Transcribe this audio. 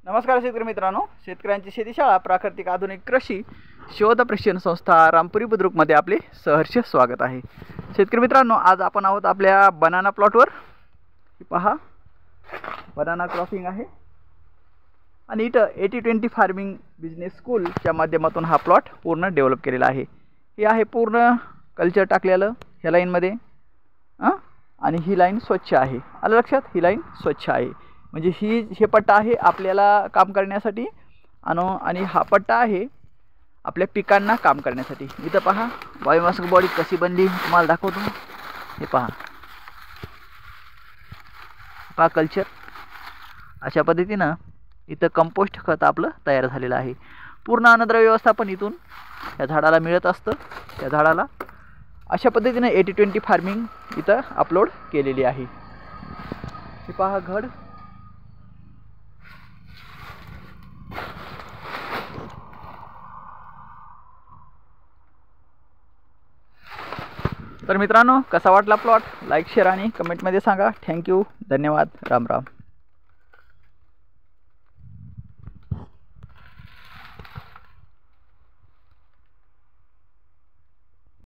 नमस्कार शेतकरी मित्रांनो, शेतकऱ्यांची शेतीशाळा प्राकृतिक आधुनिक कृषी शोध प्रशिक्षण संस्था रामपुरी बुद्रुकमध्ये आपले सहर्ष स्वागत आहे। शेतकरी मित्रांनो, आज आपण आहोत आपल्या बनाना प्लॉटवर। पहा, बनाना क्रॉपिंग आहे आणि इथं 80-20 फार्मिंग बिझनेस स्कूलच्या माध्यमातून हा प्लॉट पूर्ण डेव्हलप केलेला आहे। हे आहे पूर्ण कल्चर टाकलेलं ह्या लाईनमध्ये आणि ही लाईन स्वच्छ आहे। आलं लक्षात, ही लाईन स्वच्छ आहे म्हणजे हे पट्टा आहे आपल्याला काम करण्यासाठी आणि हा पट्टा आहे आपल्या पिकांना काम करण्यासाठी। इथं पहा बायोमास बॉडी कशी बनली तुम्हाला दाखवतो। हे पहा कल्चर अशा पद्धतीनं इथं कंपोस्ट खत आपलं तयार झालेलं आहे। पूर्ण अन्नद्रव्य व्यवस्थापन इथून या झाडाला मिळत असतं। त्या झाडाला अशा पद्धतीनं 80-20 फार्मिंग इथं अपलोड केलेली आहे। हे पहा घड, तर मित्रांनो कसा वाटला प्लॉट, लाईक शेअर आणि कमेंटमध्ये सांगा। थँक्यू, धन्यवाद, राम राम।